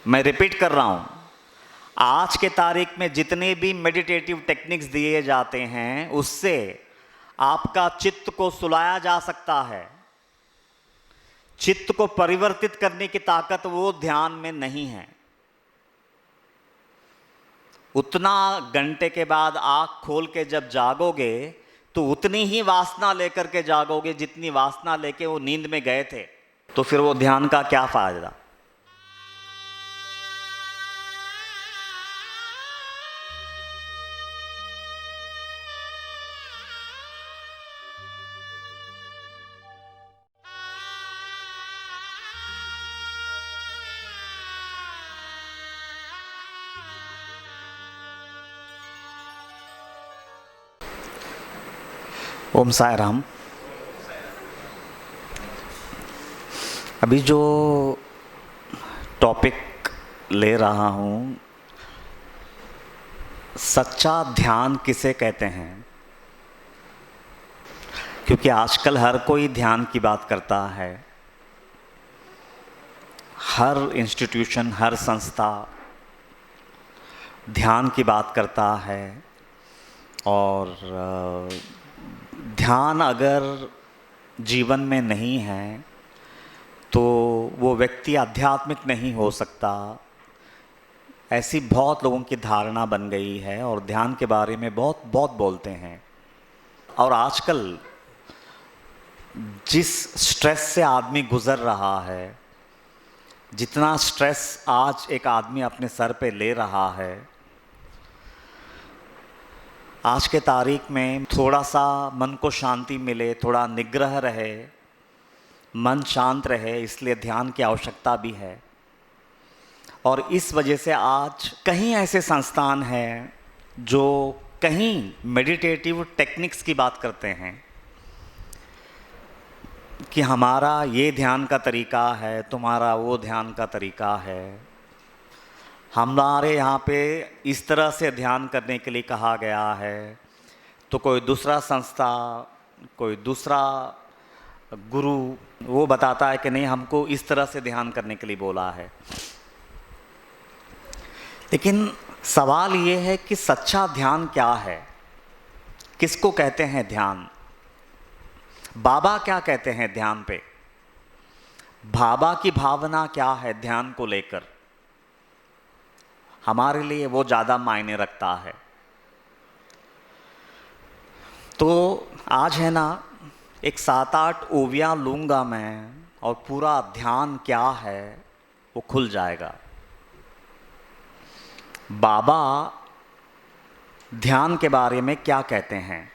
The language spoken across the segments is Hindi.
मैं रिपीट कर रहा हूं, आज के तारीख में जितने भी मेडिटेटिव टेक्निक्स दिए जाते हैं उससे आपका चित्त को सुलाया जा सकता है। चित्त को परिवर्तित करने की ताकत वो ध्यान में नहीं है। उतना घंटे के बाद आंख खोल के जब जागोगे तो उतनी ही वासना लेकर के जागोगे जितनी वासना लेके वो नींद में गए थे। तो फिर वो ध्यान का क्या फायदा। ओम साई राम। अभी जो टॉपिक ले रहा हूँ, सच्चा ध्यान किसे कहते हैं। क्योंकि आजकल हर कोई ध्यान की बात करता है। हर इंस्टीट्यूशन, हर संस्था ध्यान की बात करता है। और ध्यान अगर जीवन में नहीं है तो वो व्यक्ति आध्यात्मिक नहीं हो सकता, ऐसी बहुत लोगों की धारणा बन गई है और ध्यान के बारे में बहुत बहुत बोलते हैं। और आजकल जिस स्ट्रेस से आदमी गुज़र रहा है, जितना स्ट्रेस आज एक आदमी अपने सर पे ले रहा है, आज के तारीख में थोड़ा सा मन को शांति मिले, थोड़ा निग्रह रहे, मन शांत रहे, इसलिए ध्यान की आवश्यकता भी है। और इस वजह से आज कहीं ऐसे संस्थान हैं जो कहीं मेडिटेटिव टेक्निक्स की बात करते हैं कि हमारा ये ध्यान का तरीका है, तुम्हारा वो ध्यान का तरीका है। हमारे यहाँ पे इस तरह से ध्यान करने के लिए कहा गया है, तो कोई दूसरा संस्था, कोई दूसरा गुरु वो बताता है कि नहीं, हमको इस तरह से ध्यान करने के लिए बोला है। लेकिन सवाल ये है कि सच्चा ध्यान क्या है, किसको कहते हैं ध्यान। बाबा क्या कहते हैं ध्यान पे, बाबा की भावना क्या है ध्यान को लेकर, हमारे लिए वो ज़्यादा मायने रखता है। तो आज है ना, एक 7-8 ओवियाँ लूँगा मैं और पूरा ध्यान क्या है वो खुल जाएगा। बाबा ध्यान के बारे में क्या कहते हैं,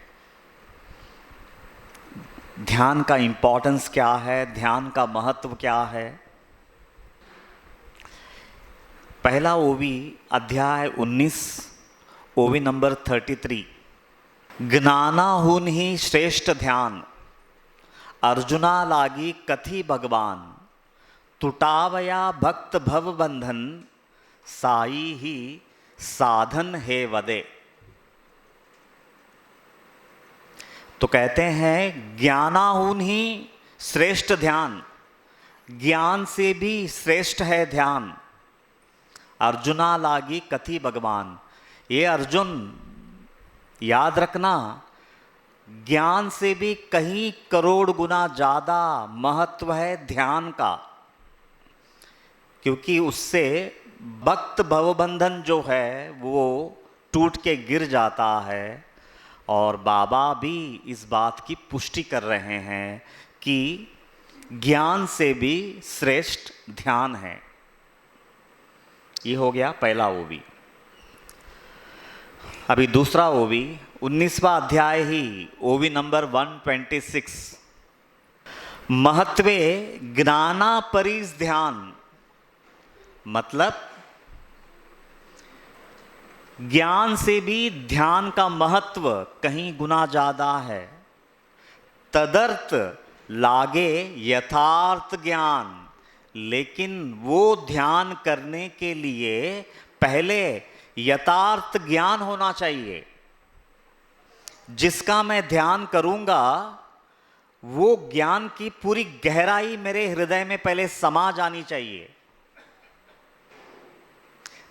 ध्यान का इम्पोर्टेंस क्या है, ध्यान का महत्व क्या है। पहला ओवी, अध्याय 19, ओवी नंबर 33। ज्ञानाहुन ही श्रेष्ठ ध्यान, अर्जुना लागी कथी भगवान, तुटावया भक्त भव बंधन, साई ही साधन है वदे। तो कहते हैं ज्ञानाहुन ही श्रेष्ठ ध्यान, ज्ञान से भी श्रेष्ठ है ध्यान। अर्जुना लागी कथी भगवान, ये अर्जुन याद रखना, ज्ञान से भी कहीं करोड़ गुना ज़्यादा महत्व है ध्यान का। क्योंकि उससे भक्त भवबंधन जो है वो टूट के गिर जाता है। और बाबा भी इस बात की पुष्टि कर रहे हैं कि ज्ञान से भी श्रेष्ठ ध्यान है। ये हो गया पहला ओवी। अभी दूसरा ओवी, 19वां अध्याय ही, ओवी नंबर 126। महत्वे ज्ञाना परिस ध्यान, मतलब ज्ञान से भी ध्यान का महत्व कहीं गुना ज्यादा है। तदर्थ लागे यथार्थ ज्ञान, लेकिन वो ध्यान करने के लिए पहले यथार्थ ज्ञान होना चाहिए। जिसका मैं ध्यान करूंगा वो ज्ञान की पूरी गहराई मेरे हृदय में पहले समा जानी चाहिए।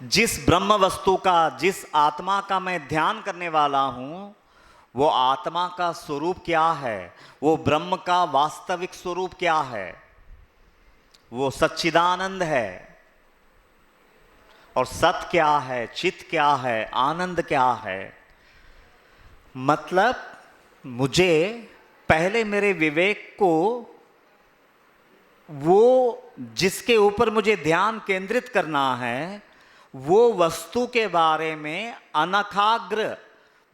जिस ब्रह्म वस्तु का, जिस आत्मा का मैं ध्यान करने वाला हूं, वो आत्मा का स्वरूप क्या है, वो ब्रह्म का वास्तविक स्वरूप क्या है, वो सच्चिदानंद है। और सत क्या है, चित क्या है, आनंद क्या है। मतलब मुझे पहले मेरे विवेक को, वो जिसके ऊपर मुझे ध्यान केंद्रित करना है, वो वस्तु के बारे में अनखाग्र,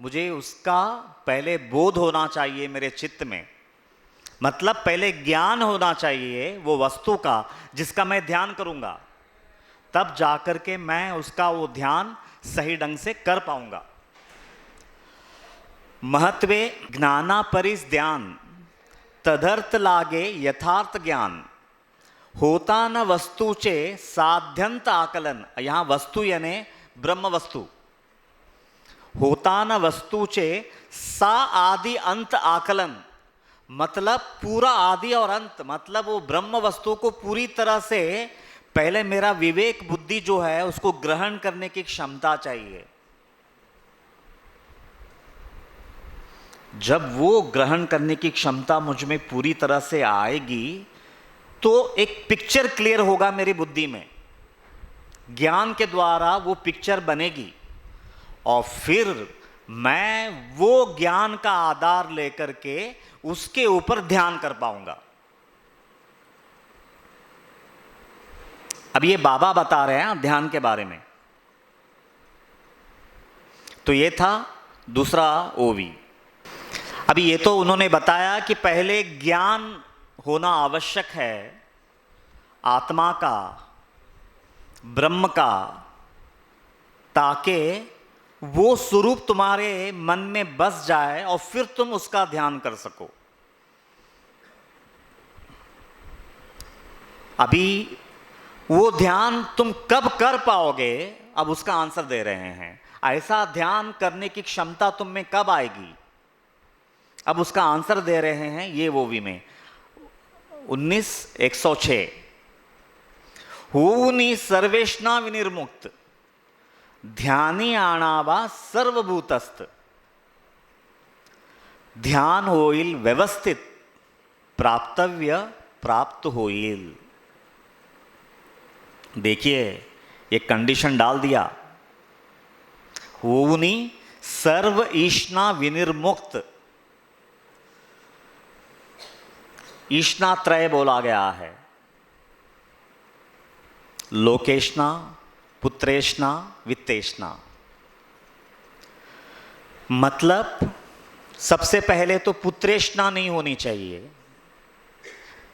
मुझे उसका पहले बोध होना चाहिए मेरे चित्त में। मतलब पहले ज्ञान होना चाहिए वो वस्तु का जिसका मैं ध्यान करूंगा, तब जाकर के मैं उसका वो ध्यान सही ढंग से कर पाऊंगा। महत्वे ज्ञाना परिस ध्यान, तदर्थ लागे यथार्थ ज्ञान, होता न वस्तुचे साध्यंत आकलन। यहां वस्तु यानी ब्रह्म वस्तु। होता न वस्तुचे सा आदि अंत आकलन, मतलब पूरा आदि और अंत, मतलब वो ब्रह्म वस्तु को पूरी तरह से पहले मेरा विवेक बुद्धि जो है उसको ग्रहण करने की क्षमता चाहिए। जब वो ग्रहण करने की क्षमता मुझ में पूरी तरह से आएगी तो एक पिक्चर क्लियर होगा मेरी बुद्धि में, ज्ञान के द्वारा वो पिक्चर बनेगी, और फिर मैं वो ज्ञान का आधार लेकर के उसके ऊपर ध्यान कर पाऊंगा। अब ये बाबा बता रहे हैं ध्यान के बारे में। तो ये था दूसरा ओवी। अभी ये तो उन्होंने बताया कि पहले ज्ञान होना आवश्यक है आत्मा का, ब्रह्म का, ताकि वो स्वरूप तुम्हारे मन में बस जाए और फिर तुम उसका ध्यान कर सको। अभी वो ध्यान तुम कब कर पाओगे, अब उसका आंसर दे रहे हैं। ऐसा ध्यान करने की क्षमता तुम में कब आएगी, अब उसका आंसर दे रहे हैं ये वो भी में 19:106। हूनि सर्वेष्णा विनिर्मुक्त, ध्यानी आणावा सर्वभूतस्थ, ध्यान होईल व्यवस्थित, प्राप्तव्य प्राप्त होईल। देखिए एक कंडीशन डाल दिया, हूनि सर्व ईष्णा विनिर्मुक्त। ईष्णा त्रय बोला गया है, लोकेष्णा, पुत्रेष्णा, वित्तेष्णा। मतलब सबसे पहले तो पुत्रेष्णा नहीं होनी चाहिए,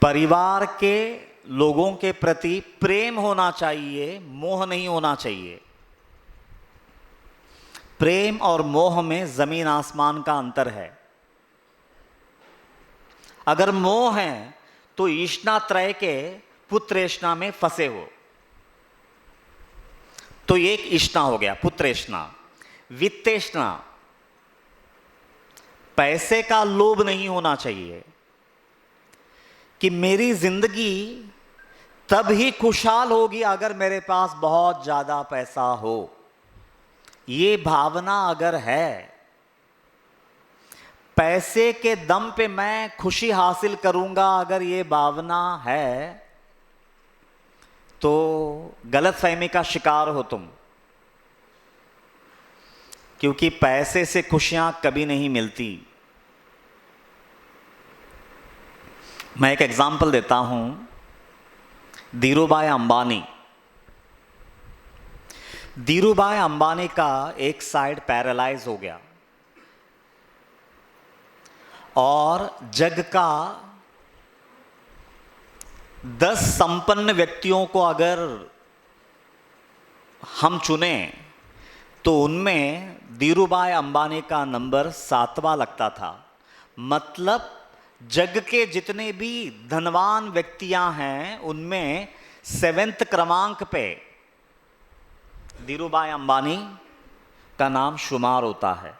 परिवार के लोगों के प्रति प्रेम होना चाहिए, मोह नहीं होना चाहिए। प्रेम और मोह में जमीन आसमान का अंतर है। अगर मोह है तो ईष्णा त्रय के पुत्रेष्णा में फंसे हो, तो एक ईष्णा हो गया पुत्रेष्णा। वित्तेष्णा, पैसे का लोभ नहीं होना चाहिए कि मेरी जिंदगी तब ही खुशहाल होगी अगर मेरे पास बहुत ज्यादा पैसा हो। ये भावना अगर है, पैसे के दम पे मैं खुशी हासिल करूंगा, अगर ये भावना है तो गलतफहमी का शिकार हो तुम, क्योंकि पैसे से खुशियां कभी नहीं मिलती। मैं एक एग्जाम्पल देता हूं, धीरूभाई अंबानी। धीरूभाई अंबानी का एक साइड पैरालाइज हो गया और जग का 10 संपन्न व्यक्तियों को अगर हम चुने तो उनमें धीरूभाई अंबानी का नंबर 7वां लगता था। मतलब जग के जितने भी धनवान व्यक्तियां हैं उनमें 7वें क्रमांक पे धीरूभाई अंबानी का नाम शुमार होता है।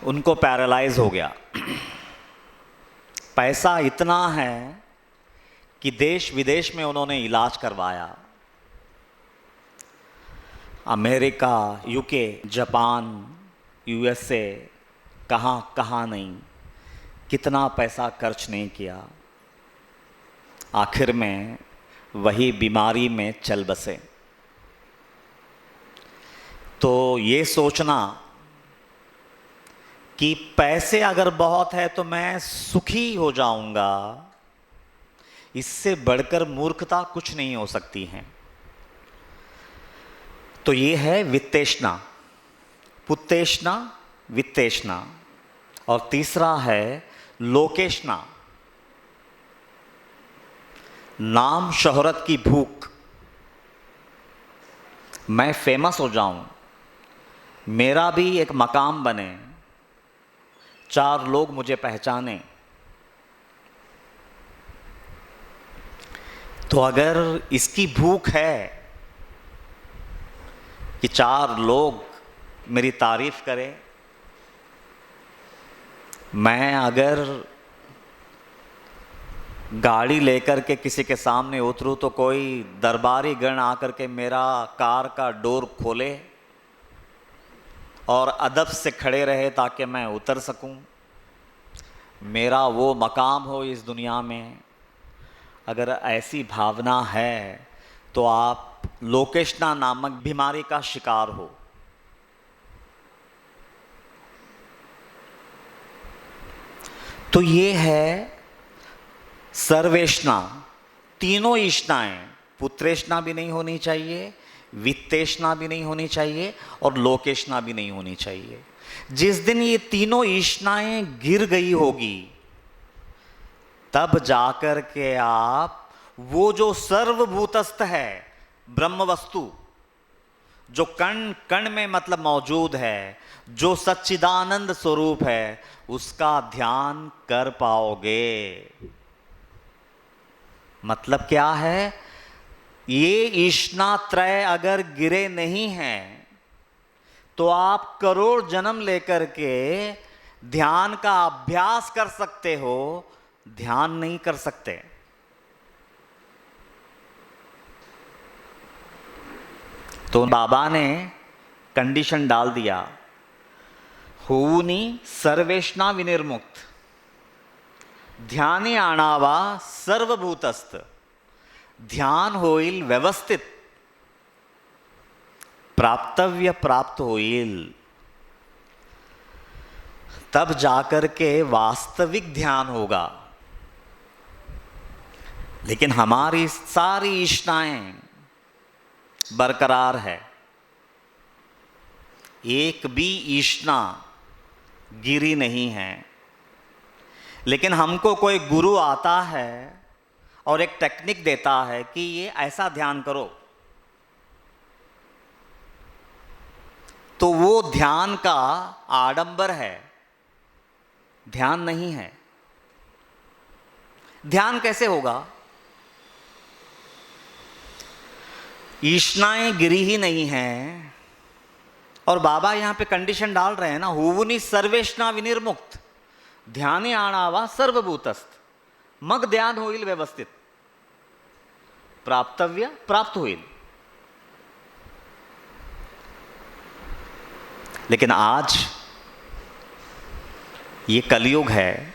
उनको पैरालाइज हो गया। पैसा इतना है कि देश विदेश में उन्होंने इलाज करवाया, अमेरिका, यूके, जापान, यूएसए, कहाँ कहाँ नहीं, कितना पैसा खर्च नहीं किया, आखिर में वही बीमारी में चल बसे। तो ये सोचना कि पैसे अगर बहुत है तो मैं सुखी हो जाऊंगा, इससे बढ़कर मूर्खता कुछ नहीं हो सकती है। तो ये है वित्तेषणा, पुत्तेषणा, वित्तेषणा। और तीसरा है लोकेषणा, नाम शोहरत की भूख। मैं फेमस हो जाऊं, मेरा भी एक मकाम बने, 4 लोग मुझे पहचाने। तो अगर इसकी भूख है कि 4 लोग मेरी तारीफ करें, मैं अगर गाड़ी लेकर के किसी के सामने उतरूं तो कोई दरबारी गण आकर के मेरा कार का डोर खोले और अदब से खड़े रहे ताकि मैं उतर सकूं, मेरा वो मकाम हो इस दुनिया में, अगर ऐसी भावना है तो आप लोकेषणा नामक बीमारी का शिकार हो। तो ये है सर्वेषणा, तीनों ईष्णाएं, पुत्रेषणा भी नहीं होनी चाहिए, वित्तेषणा भी नहीं होनी चाहिए और लोकेषणा भी नहीं होनी चाहिए। जिस दिन ये तीनों ईष्णाएं गिर गई होगी, तब जाकर के आप वो जो सर्वभूतस्थ है ब्रह्म वस्तु, जो कण कण में मतलब मौजूद है, जो सच्चिदानंद स्वरूप है, उसका ध्यान कर पाओगे। मतलब क्या है, ये ईष्णात्रय अगर गिरे नहीं हैं तो आप करोड़ जन्म लेकर के ध्यान का अभ्यास कर सकते हो, ध्यान नहीं कर सकते। तो बाबा ने कंडीशन डाल दिया, होऊनी सर्वेषणा विनिर्मुक्त, ध्यानी आणावा सर्वभूतस्थ, ध्यान होईल व्यवस्थित, प्राप्तव्य प्राप्त होईल। तब जाकर के वास्तविक ध्यान होगा। लेकिन हमारी सारी इच्छाएं बरकरार है, एक भी इच्छा गिरी नहीं है। लेकिन हमको कोई गुरु आता है और एक टेक्निक देता है कि ये ऐसा ध्यान करो, तो वो ध्यान का आडंबर है, ध्यान नहीं है। ध्यान कैसे होगा? ईष्णाएं गिरी ही नहीं हैं और बाबा यहां पे कंडीशन डाल रहे हैं ना, हुवुनि सर्वेष्णा विनिर्मुक्त, ध्याने आणावा सर्वभूतस्थ, मग ध्यान होईल व्यवस्थित, प्राप्तव्य प्राप्त होईल। लेकिन आज ये कलयुग है,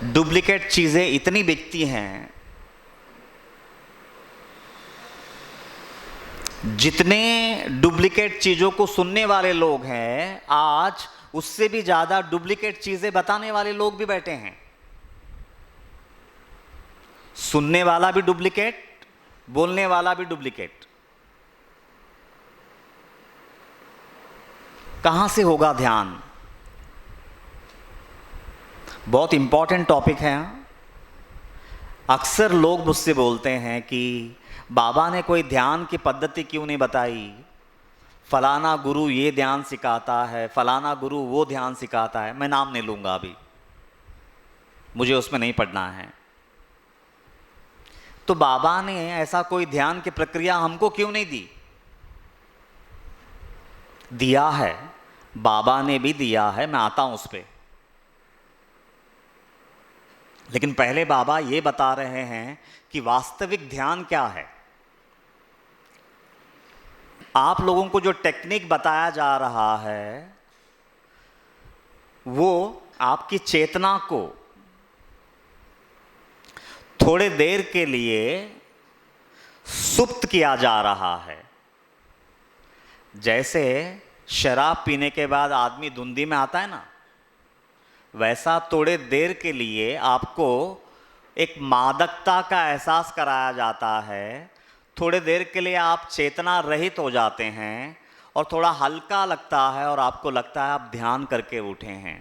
डुप्लीकेट चीजें इतनी बिकती हैं, जितने डुप्लीकेट चीजों को सुनने वाले लोग हैं, आज उससे भी ज्यादा डुप्लीकेट चीजें बताने वाले लोग भी बैठे हैं। सुनने वाला भी डुप्लीकेट, बोलने वाला भी डुप्लीकेट। कहां से होगा ध्यान? बहुत इंपॉर्टेंट टॉपिक है। अक्सर लोग मुझसे बोलते हैं कि बाबा ने कोई ध्यान की पद्धति क्यों नहीं बताई, फलाना गुरु ये ध्यान सिखाता है, फलाना गुरु वो ध्यान सिखाता है। मैं नाम नहीं लूंगा अभी, मुझे उसमें नहीं पढ़ना है। तो बाबा ने ऐसा कोई ध्यान की प्रक्रिया हमको क्यों नहीं दी? दिया है, बाबा ने भी दिया है, मैं आता हूं उस पे। लेकिन पहले बाबा ये बता रहे हैं कि वास्तविक ध्यान क्या है। आप लोगों को जो टेक्निक बताया जा रहा है वो आपकी चेतना को थोड़े देर के लिए सुप्त किया जा रहा है। जैसे शराब पीने के बाद आदमी धुंधी में आता है ना, वैसा थोड़े देर के लिए आपको एक मादकता का एहसास कराया जाता है। थोड़े देर के लिए आप चेतना रहित हो जाते हैं और थोड़ा हल्का लगता है और आपको लगता है आप ध्यान करके उठे हैं।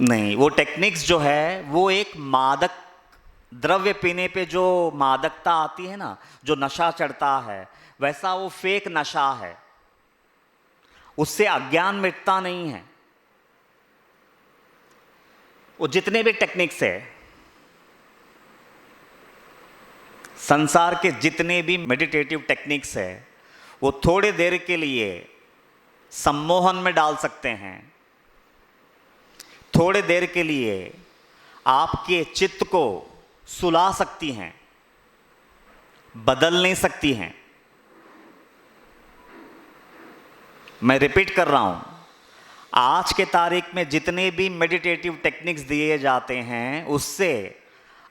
नहीं, वो टेक्निक्स जो है वो एक मादक द्रव्य पीने पे जो मादकता आती है ना, जो नशा चढ़ता है, वैसा वो फेक नशा है। उससे अज्ञान मिटता नहीं है। वो जितने भी टेक्निक्स है, संसार के जितने भी मेडिटेटिव टेक्निक्स है, वो थोड़े देर के लिए सम्मोहन में डाल सकते हैं। थोड़े देर के लिए आपके चित्त को सुला सकती हैं, बदल नहीं सकती हैं। मैं रिपीट कर रहा हूं, आज के तारीख में जितने भी मेडिटेटिव टेक्निक्स दिए जाते हैं उससे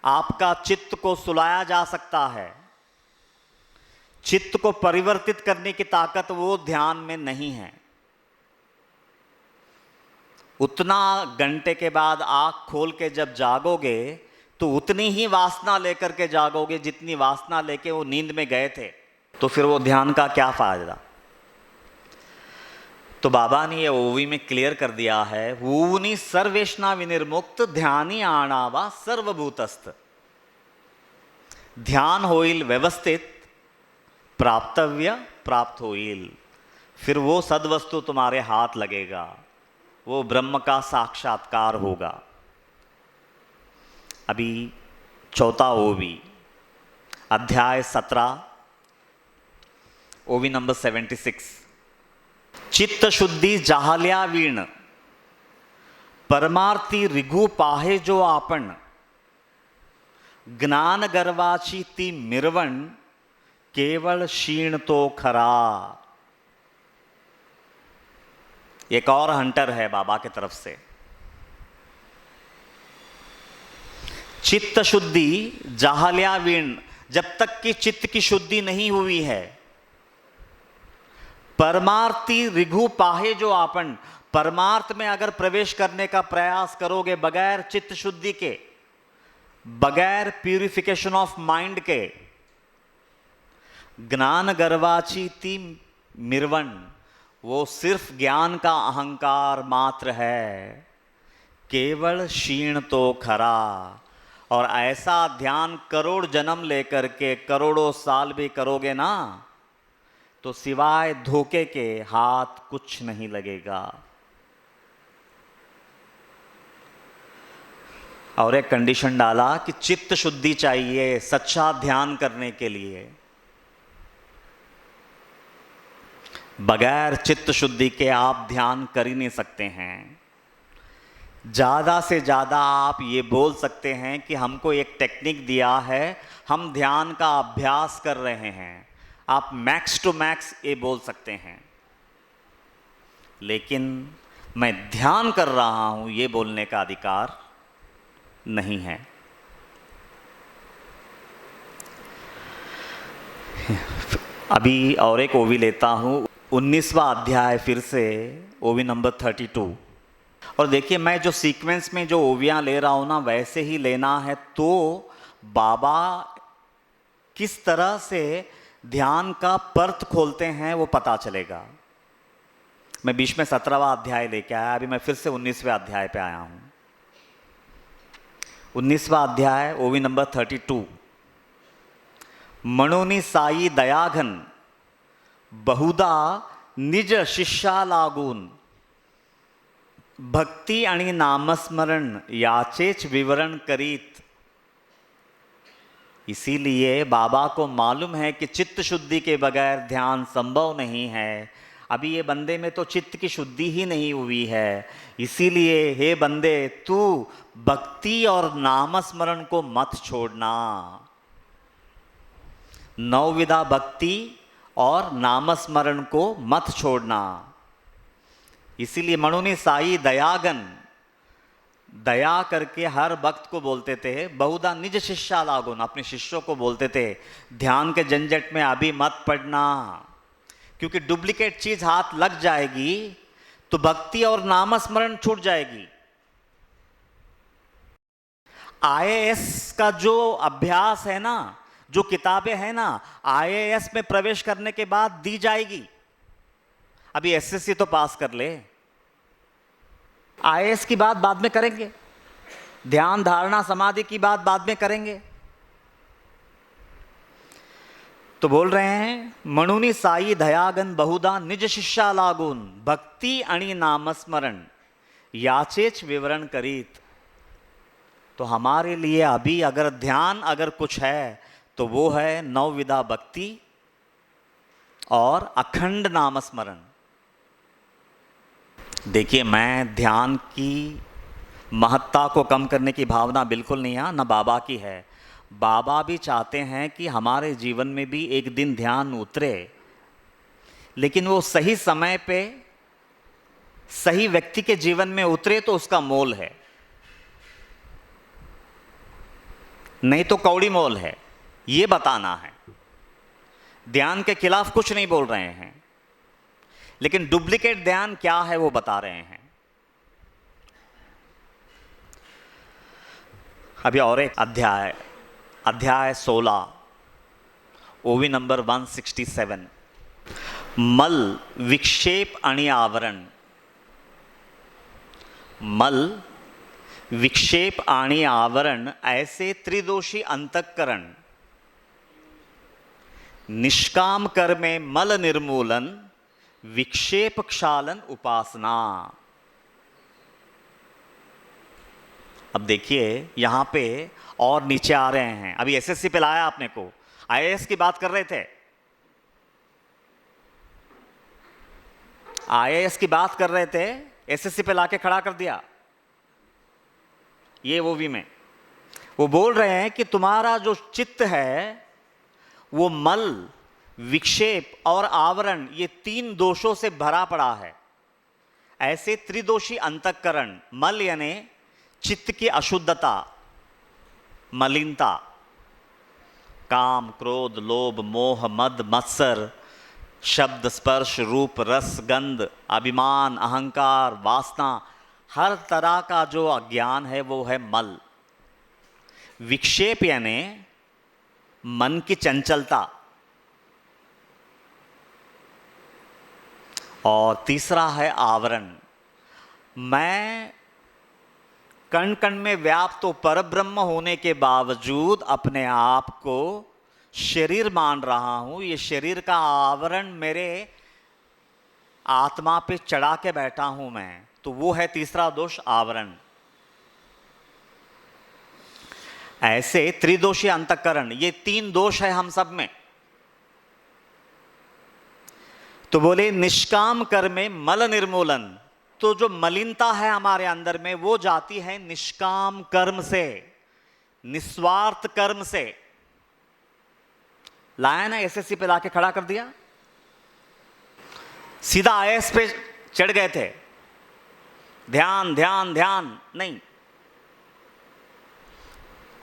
आपका चित्त को सुलाया जा सकता है। चित्त को परिवर्तित करने की ताकत वो ध्यान में नहीं है। उतना घंटे के बाद आंख खोल के जब जागोगे तो उतनी ही वासना लेकर के जागोगे जितनी वासना लेके वो नींद में गए थे। तो फिर वो ध्यान का क्या फायदा। तो बाबा ने ये ओवी में क्लियर कर दिया है, ऊनी सर्वेशना विनिर्मुक्त ध्यानी आणावा सर्वभूतस्थ। ध्यान होइल व्यवस्थित, प्राप्तव्य प्राप्त होइल। फिर वो सद्वस्तु तुम्हारे हाथ लगेगा, वो ब्रह्म का साक्षात्कार होगा। अभी चौथा ओवी, अध्याय 17, ओवी नंबर 76। चित्त शुद्धि जाहल्या वीण, परमार्थी रिघु पाहे जो आपण। ज्ञान गर्वाची ती मिरवण, केवल क्षीण तो खरा। एक और हंटर है बाबा की तरफ से। चित्त शुद्धि जाहल्या वीण, जब तक कि चित्त की शुद्धि नहीं हुई है। परमार्थी रिघु पाहे जो आपन, परमार्थ में अगर प्रवेश करने का प्रयास करोगे बगैर चित्त शुद्धि के, बगैर प्यूरिफिकेशन ऑफ माइंड के, ज्ञान गर्वाची ती मिरवन, वो सिर्फ ज्ञान का अहंकार मात्र है, केवल क्षीण तो खरा। और ऐसा ध्यान करोड़ जन्म लेकर के करोड़ों साल भी करोगे ना, तो सिवाय धोखे के हाथ कुछ नहीं लगेगा। और एक कंडीशन डाला कि चित्त शुद्धि चाहिए सच्चा ध्यान करने के लिए। बगैर चित्त शुद्धि के आप ध्यान कर ही नहीं सकते हैं। ज़्यादा से ज़्यादा आप ये बोल सकते हैं कि हमको एक टेक्निक दिया है, हम ध्यान का अभ्यास कर रहे हैं। आप मैक्स टू मैक्स ये बोल सकते हैं, लेकिन मैं ध्यान कर रहा हूं ये बोलने का अधिकार नहीं है। अभी और एक ओवी लेता हूं, 19वां अध्याय, फिर से ओवी नंबर 32। और देखिए, मैं जो सीक्वेंस में जो ओवियां ले रहा हूं ना, वैसे ही लेना है, तो बाबा किस तरह से ध्यान का पर्त खोलते हैं वो पता चलेगा। मैं बीच में 17वां अध्याय लेके आया, अभी मैं फिर से 19वें अध्याय पे आया हूं। 19वां अध्याय, ओवी नंबर 32। मणोनी साई दयाघन, बहुदा निज शिष्या लागून। भक्ति आणि नामस्मरण याचेच विवरण करीत। इसीलिए बाबा को मालूम है कि चित्त शुद्धि के बगैर ध्यान संभव नहीं है। अभी ये बंदे में तो चित्त की शुद्धि ही नहीं हुई है। इसीलिए हे बंदे, तू भक्ति और नामस्मरण को मत छोड़ना। नवविधा भक्ति और नामस्मरण को मत छोड़ना। इसीलिए मणुनि साई दयागन, दया करके हर भक्त को बोलते थे, बहुधा निज शिष्या लागुन, अपने शिष्यों को बोलते थे ध्यान के झंझट में अभी मत पड़ना, क्योंकि डुप्लीकेट चीज हाथ लग जाएगी तो भक्ति और नामस्मरण छूट जाएगी। आईएएस का जो अभ्यास है ना, जो किताबें हैं ना, आईएएस में प्रवेश करने के बाद दी जाएगी। अभी एसएससी तो पास कर ले, आईएएस की बात बाद में करेंगे, ध्यान धारणा समाधि की बात बाद में करेंगे। तो बोल रहे हैं मणुनि साई दयागन बहुधा निज शिष्या लागून भक्ति आणि नामस्मरण याचेच विवरण करीत। तो हमारे लिए अभी अगर ध्यान अगर कुछ है तो वो है नवविधा भक्ति और अखंड नामस्मरण। देखिए, मैं ध्यान की महत्ता को कम करने की भावना बिल्कुल नहीं है, ना बाबा की है। बाबा भी चाहते हैं कि हमारे जीवन में भी एक दिन ध्यान उतरे, लेकिन वो सही समय पे सही व्यक्ति के जीवन में उतरे तो उसका मोल है, नहीं तो कौड़ी मोल है। ये बताना है। ध्यान के खिलाफ कुछ नहीं बोल रहे हैं, लेकिन डुप्लीकेट ध्यान क्या है वो बता रहे हैं। अभी और एक अध्याय 16 ओवी नंबर 167, मल विक्षेप आणि आवरण। मल विक्षेप आणि आवरण ऐसे त्रिदोषी अंतःकरण निष्काम कर्मे मल निर्मूलन विक्षेप क्षालन उपासना। अब देखिए यहां पे और नीचे आ रहे हैं। अभी एसएससी पे लाया आपने को, आईएएस की बात कर रहे थे, आईएएस की बात कर रहे थे, एसएससी पे लाके खड़ा कर दिया। ये ओवी में वो बोल रहे हैं कि तुम्हारा जो चित्त है वो मल विक्षेप और आवरण ये 3 दोषों से भरा पड़ा है। ऐसे त्रिदोषी अंतःकरण, मल यानी चित्त की अशुद्धता, मलिनता, काम क्रोध लोभ मोह मद मत्सर, शब्द स्पर्श रूप रस गंध, अभिमान अहंकार वासना, हर तरह का जो अज्ञान है वो है मल। विक्षेप यानी मन की चंचलता, और तीसरा है आवरण। मैं कण कण में व्याप्त तो परब्रह्म होने के बावजूद अपने आप को शरीर मान रहा हूं। ये शरीर का आवरण मेरे आत्मा पे चढ़ा के बैठा हूं मैं, तो वो है तीसरा दोष, आवरण। ऐसे त्रिदोषी अंतःकरण, ये 3 दोष है हम सब में। तो बोले निष्काम कर्मे मल निर्मूलन, तो जो मलिनता है हमारे अंदर में वो जाती है निष्काम कर्म से, निस्वार्थ कर्म से। लाया ना, एसएससी पे लाके खड़ा कर दिया, सीधा आईएएस पे चढ़ गए थे। ध्यान ध्यान ध्यान नहीं,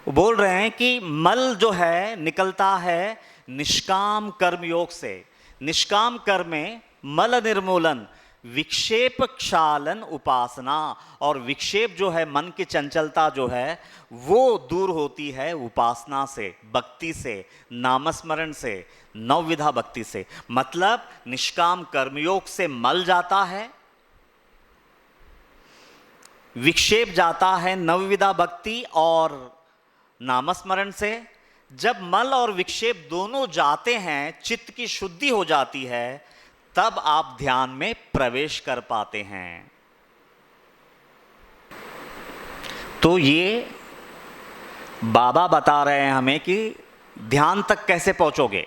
वो बोल रहे हैं कि मल जो है निकलता है निष्काम कर्म योग से। निष्काम कर्म में मल निर्मूलन विक्षेप क्षालन उपासना, और विक्षेप जो है मन की चंचलता जो है वो दूर होती है उपासना से, भक्ति से, नामस्मरण से, नवविधा भक्ति से। मतलब निष्काम कर्मयोग से मल जाता है, विक्षेप जाता है नवविधा भक्ति और नामस्मरण से। जब मल और विक्षेप दोनों जाते हैं, चित्त की शुद्धि हो जाती है, तब आप ध्यान में प्रवेश कर पाते हैं। तो ये बाबा बता रहे हैं हमें कि ध्यान तक कैसे पहुंचोगे।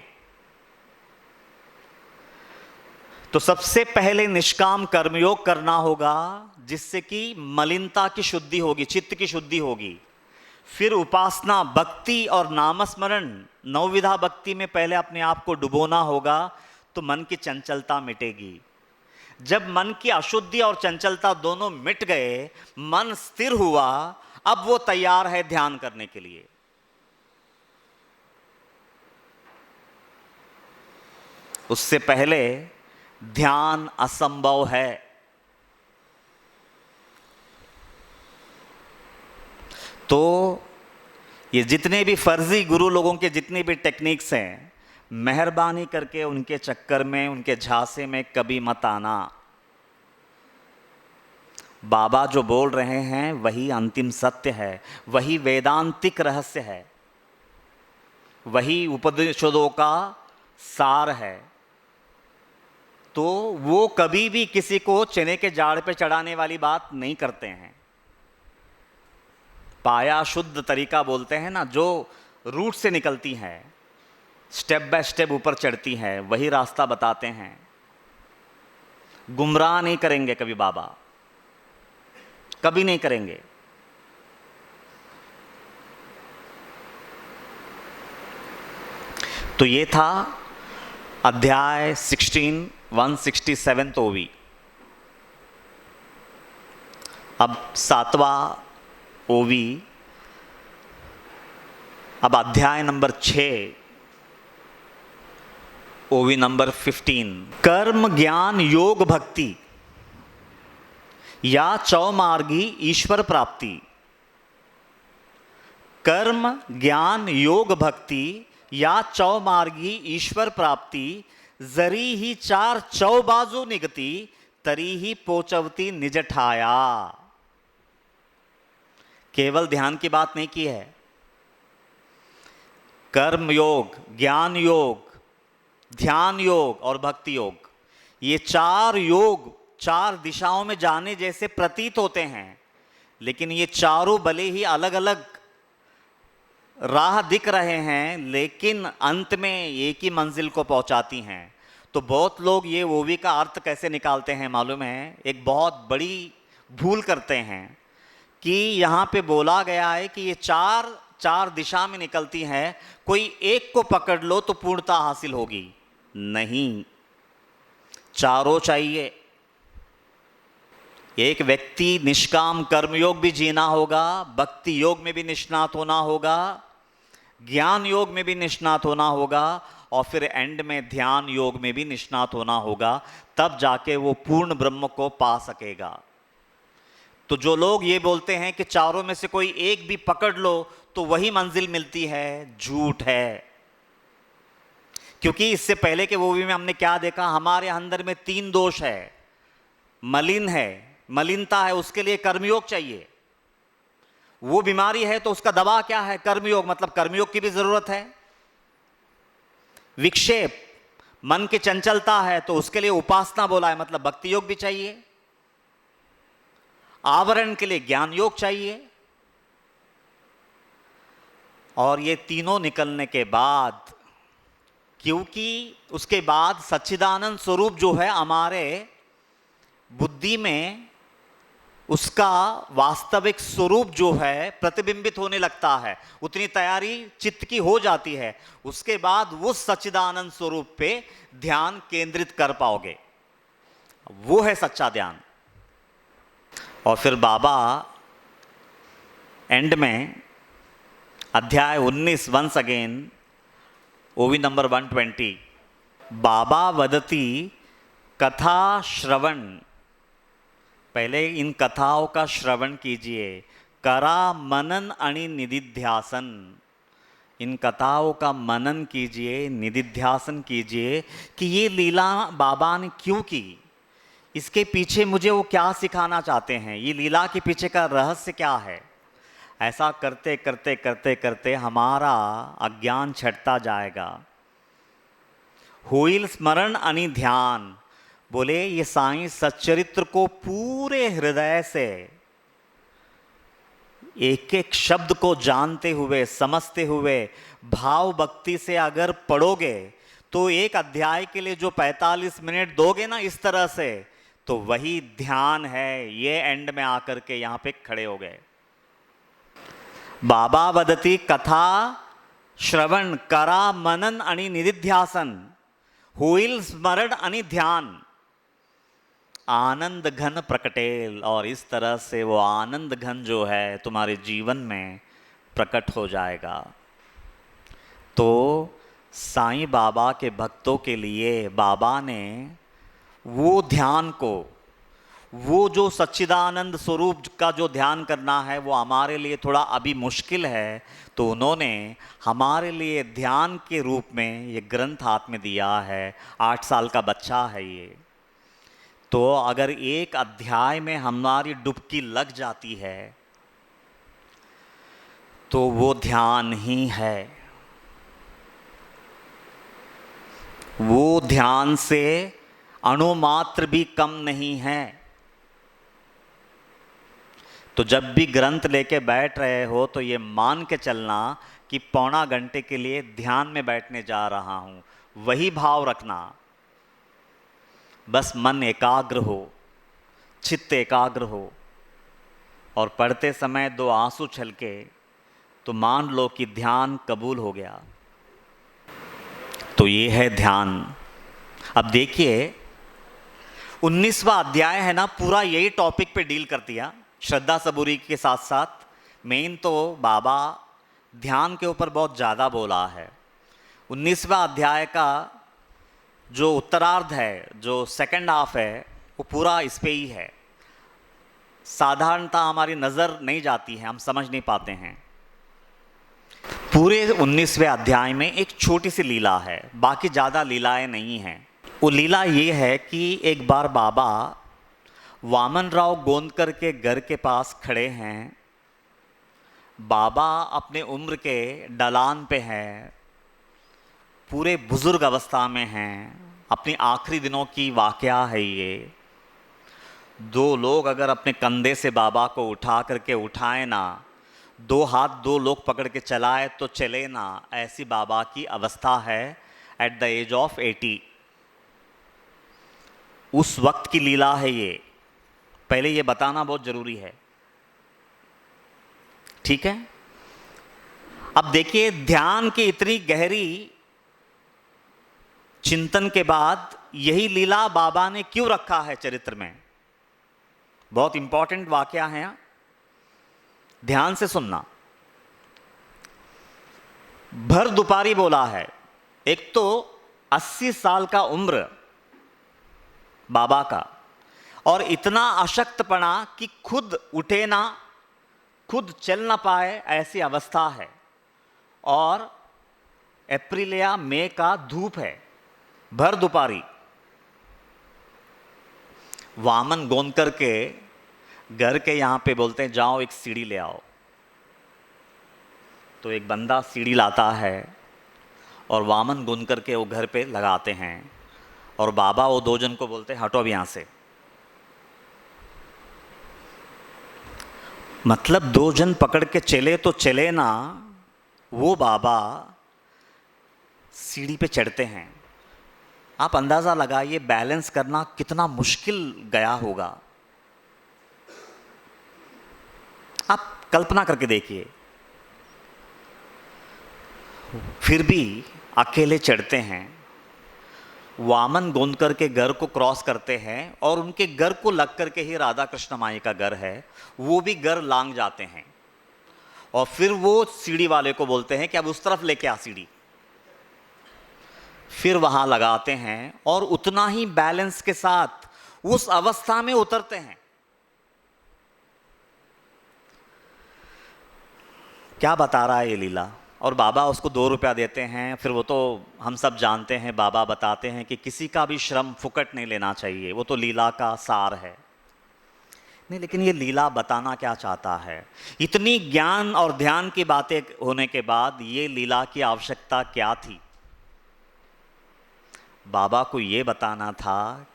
तो सबसे पहले निष्काम कर्मयोग करना होगा, जिससे कि मलिनता की शुद्धि होगी, चित्त की शुद्धि होगी। फिर उपासना, भक्ति और नामस्मरण, नवविधा भक्ति में पहले अपने आप को डुबोना होगा, तो मन की चंचलता मिटेगी। जब मन की अशुद्धि और चंचलता दोनों मिट गए, मन स्थिर हुआ, अब वो तैयार है ध्यान करने के लिए। उससे पहले ध्यान असंभव है। तो ये जितने भी फर्जी गुरु लोगों के जितनी भी टेक्निक्स हैं, मेहरबानी करके उनके चक्कर में, उनके झांसे में कभी मत आना। बाबा जो बोल रहे हैं वही अंतिम सत्य है, वही वेदांतिक रहस्य है, वही उपनिषदों का सार है। तो वो कभी भी किसी को चने के जाड़ पे चढ़ाने वाली बात नहीं करते हैं। पाया शुद्ध तरीका बोलते हैं ना, जो रूट से निकलती हैं, स्टेप बाय स्टेप ऊपर चढ़ती हैं, वही रास्ता बताते हैं। गुमराह नहीं करेंगे कभी बाबा, कभी नहीं करेंगे। तो ये था अध्याय 16, 167 ओवी। अब 7वां ओवी, अब अध्याय नंबर 6, ओवी नंबर 15। कर्म ज्ञान योग भक्ति या चौमार्गी ईश्वर प्राप्ति। कर्म ज्ञान योग भक्ति या चौमार्गी ईश्वर प्राप्ति, जरी ही चार चौबाजू निगती, तरी ही पोचवती निज ठाया। केवल ध्यान की बात नहीं की है। कर्म योग, ज्ञान योग, ध्यान योग और भक्ति योग, ये चार योग चार दिशाओं में जाने जैसे प्रतीत होते हैं, लेकिन ये चारों भले ही अलग अलग राह दिख रहे हैं, लेकिन अंत में एक ही मंजिल को पहुंचाती हैं। तो बहुत लोग ये ओवी का अर्थ कैसे निकालते हैं मालूम है? एक बहुत बड़ी भूल करते हैं कि यहाँ पे बोला गया है कि ये चार दिशा में निकलती हैं, कोई एक को पकड़ लो तो पूर्णता हासिल होगी। नहीं, चारों चाहिए। एक व्यक्ति निष्काम कर्मयोग भी जीना होगा, भक्ति योग में भी निष्णात होना होगा, ज्ञान योग में भी निष्णात होना होगा, और फिर एंड में ध्यान योग में भी निष्णात होना होगा, तब जाके वो पूर्ण ब्रह्म को पा सकेगा। तो जो लोग ये बोलते हैं कि चारों में से कोई एक भी पकड़ लो तो वही मंजिल मिलती है, झूठ है। क्योंकि इससे पहले के वो भी में हमने क्या देखा, हमारे अंदर में 3 दोष है। मलिन है, मलिनता है, उसके लिए कर्मयोग चाहिए। वो बीमारी है तो उसका दवा क्या है? कर्मयोग, मतलब कर्मयोग की भी जरूरत है। विक्षेप, मन की चंचलता है तो उसके लिए उपासना बोला है, मतलब भक्ति योग भी चाहिए। आवरण के लिए ज्ञान योग चाहिए। और ये तीनों निकलने के बाद, क्योंकि उसके बाद सच्चिदानंद स्वरूप जो है हमारे बुद्धि में, उसका वास्तविक स्वरूप जो है प्रतिबिंबित होने लगता है, उतनी तैयारी चित्त की हो जाती है, उसके बाद उस सच्चिदानंद स्वरूप पे ध्यान केंद्रित कर पाओगे। वो है सच्चा ध्यान। और फिर बाबा एंड में अध्याय 19 वंस अगेन, ओवी नंबर 120, बाबा वदती कथा श्रवण। पहले इन कथाओं का श्रवण कीजिए, करा मनन अनि निदिध्यासन। इन कथाओं का मनन कीजिए, निदिध्यासन कीजिए कि ये लीला बाबा ने क्यों की, इसके पीछे मुझे वो क्या सिखाना चाहते हैं, ये लीला के पीछे का रहस्य क्या है। ऐसा करते करते करते करते हमारा अज्ञान छटता जाएगा। होइल स्मरण अनि ध्यान। बोले ये साईं सच्चरित्र को पूरे हृदय से, एक एक शब्द को जानते हुए, समझते हुए, भाव भक्ति से अगर पढ़ोगे तो एक अध्याय के लिए जो 45 मिनट दोगे ना इस तरह से, तो वही ध्यान है। ये एंड में आकर के यहाँ पे खड़े हो गए। बाबा वदती कथा श्रवण करा मनन आणि निधिध्यासन, होईल स्मरण आणि ध्यान, आनंद घन प्रकटेल। और इस तरह से वो आनंद घन जो है तुम्हारे जीवन में प्रकट हो जाएगा। तो साईं बाबा के भक्तों के लिए बाबा ने वो ध्यान को, वो जो सच्चिदानंद स्वरूप का जो ध्यान करना है वो हमारे लिए थोड़ा अभी मुश्किल है, तो उन्होंने हमारे लिए ध्यान के रूप में ये ग्रंथ हाथ में दिया है। 8 साल का बच्चा है ये। तो अगर एक अध्याय में हमारी डुबकी लग जाती है तो वो ध्यान ही है। वो ध्यान से अणुमात्र भी कम नहीं है। तो जब भी ग्रंथ लेके बैठ रहे हो तो ये मान के चलना कि पौना घंटे के लिए ध्यान में बैठने जा रहा हूं, वही भाव रखना। बस मन एकाग्र हो, चित्त एकाग्र हो, और पढ़ते समय 2 आंसू छलके तो मान लो कि ध्यान कबूल हो गया। तो ये है ध्यान। अब देखिए 19वां अध्याय है ना, पूरा यही टॉपिक पे डील कर दिया, श्रद्धा सबूरी के साथ साथ। मेन तो बाबा ध्यान के ऊपर बहुत ज़्यादा बोला है। 19वां अध्याय का जो उत्तरार्ध है, जो सेकंड हाफ है, वो पूरा इस पे ही है। साधारणतः हमारी नज़र नहीं जाती है, हम समझ नहीं पाते हैं। पूरे 19वें अध्याय में एक छोटी सी लीला है, बाकी ज़्यादा लीलाएं नहीं हैं। वो लीला ये है कि एक बार बाबा वामन राव गोंदकर के घर के पास खड़े हैं। बाबा अपने उम्र के ढलान पे हैं, पूरे बुजुर्ग अवस्था में हैं, अपनी आखिरी दिनों की वाकया है ये। 2 लोग अगर अपने कंधे से बाबा को उठा करके उठाए ना, 2 हाथ 2 लोग पकड़ के चलाए तो चले ना, ऐसी बाबा की अवस्था है एट द एज ऑफ 80। उस वक्त की लीला है ये, पहले ये बताना बहुत जरूरी है, ठीक है। अब देखिए ध्यान की इतनी गहरी चिंतन के बाद यही लीला बाबा ने क्यों रखा है चरित्र में। बहुत इंपॉर्टेंट वाकया है, ध्यान से सुनना। भर दोपहरी बोला है। एक तो 80 साल का उम्र बाबा का, और इतना अशक्तपना कि खुद उठे ना, खुद चल ना पाए, ऐसी अवस्था है। और अप्रैल या मई का धूप है, भर दोपहरी। वामन गोंदकर के घर के यहाँ पे बोलते हैं जाओ एक सीढ़ी ले आओ। तो एक बंदा सीढ़ी लाता है और वामन गोंदकर के वो घर पे लगाते हैं, और बाबा वो 2 जन को बोलते हैं हटो अब यहाँ से। मतलब 2 जन पकड़ के चले तो चले ना, वो बाबा सीढ़ी पे चढ़ते हैं। आप अंदाज़ा लगाइए बैलेंस करना कितना मुश्किल गया होगा। आप कल्पना करके देखिए। फिर भी अकेले चढ़ते हैं, वामन गोंदकर के घर को क्रॉस करते हैं, और उनके घर को लग करके ही राधा कृष्ण माई का घर है, वो भी घर लांग जाते हैं। और फिर वो सीढ़ी वाले को बोलते हैं कि अब उस तरफ लेके आ सीढ़ी। फिर वहां लगाते हैं और उतना ही बैलेंस के साथ उस अवस्था में उतरते हैं। क्या बता रहा है ये लीला। और बाबा उसको 2 रुपया देते हैं। फिर वो तो हम सब जानते हैं, बाबा बताते हैं कि किसी का भी श्रम फुकट नहीं लेना चाहिए, वो तो लीला का सार है। नहीं, लेकिन ये लीला बताना क्या चाहता है। इतनी ज्ञान और ध्यान की बातें होने के बाद ये लीला की आवश्यकता क्या थी। बाबा को ये बताना था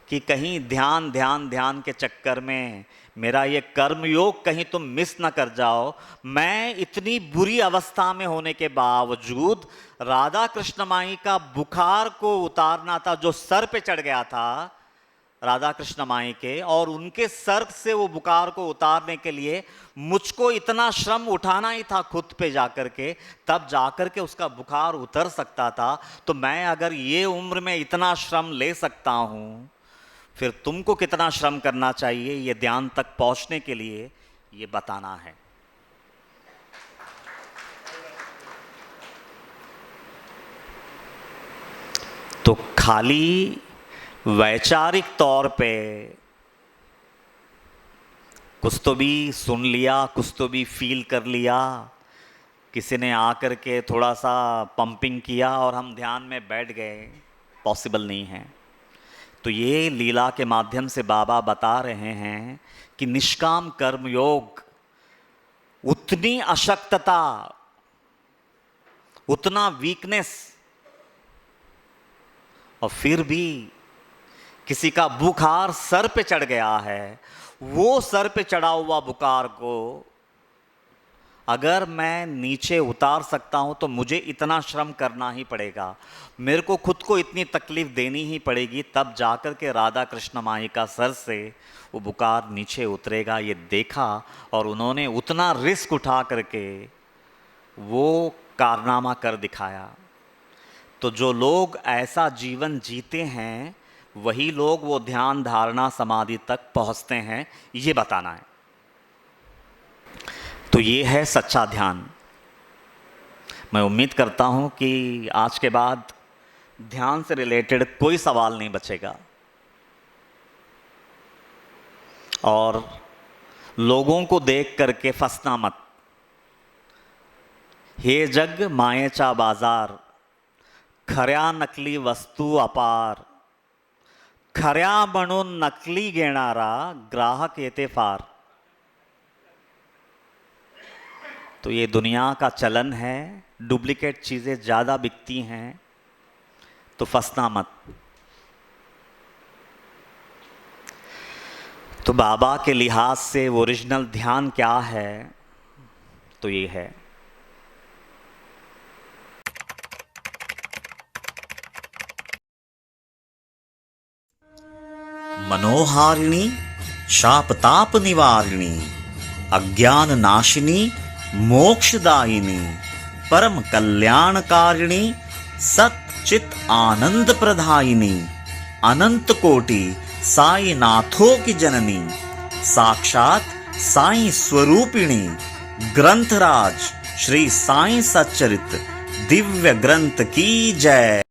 कि कहीं ध्यान ध्यान ध्यान के चक्कर में मेरा ये कर्मयोग कहीं तुम मिस ना कर जाओ। मैं इतनी बुरी अवस्था में होने के बावजूद राधा कृष्ण माई का बुखार को उतारना था जो सर पे चढ़ गया था। राधा कृष्ण माई के, और उनके सर से वो बुखार को उतारने के लिए मुझको इतना श्रम उठाना ही था खुद पे जाकर के, तब जाकर के उसका बुखार उतर सकता था। तो मैं अगर ये उम्र में इतना श्रम ले सकता हूँ, फिर तुमको कितना श्रम करना चाहिए ये ध्यान तक पहुँचने के लिए, ये बताना है। तो खाली वैचारिक तौर पे कुछ तो भी सुन लिया, कुछ तो भी फील कर लिया, किसी ने आकर के थोड़ा सा पंपिंग किया और हम ध्यान में बैठ गए, पॉसिबल नहीं है। तो ये लीला के माध्यम से बाबा बता रहे हैं कि निष्काम कर्म योग, उतनी अशक्तता, उतना वीकनेस, और फिर भी किसी का बुखार सर पे चढ़ गया है, वो सर पे चढ़ा हुआ बुखार को अगर मैं नीचे उतार सकता हूं तो मुझे इतना श्रम करना ही पड़ेगा, मेरे को खुद को इतनी तकलीफ देनी ही पड़ेगी, तब जाकर के राधा कृष्ण माई का सर से वो बुखार नीचे उतरेगा। ये देखा और उन्होंने उतना रिस्क उठा करके वो कारनामा कर दिखाया। तो जो लोग ऐसा जीवन जीते हैं वही लोग वो ध्यान धारणा समाधि तक पहुंचते हैं, ये बताना है। तो ये है सच्चा ध्यान। मैं उम्मीद करता हूं कि आज के बाद ध्यान से रिलेटेड कोई सवाल नहीं बचेगा और लोगों को देख करके फंसना मत। हे जग मायेचा बाजार, खऱ्या नकली वस्तू अपार, खऱ्या म्हणून नकली घेणारा ग्राहक येते फार। तो ये दुनिया का चलन है, डुप्लीकेट चीज़ें ज़्यादा बिकती हैं, तो फंसना मत। तो बाबा के लिहाज से ओरिजिनल ध्यान क्या है, तो ये है मनोहारिणी, शापताप निवारिणी, अज्ञान नाशिनी, मोक्षदायिनी, परम कल्याणकारिणी, सच्चित आनंद प्रदायिनी, अनंत कोटि साई नाथों की जननी, साक्षात साई स्वरूपिणी, ग्रंथराज श्री साई सच्चरित दिव्य ग्रंथ की जय।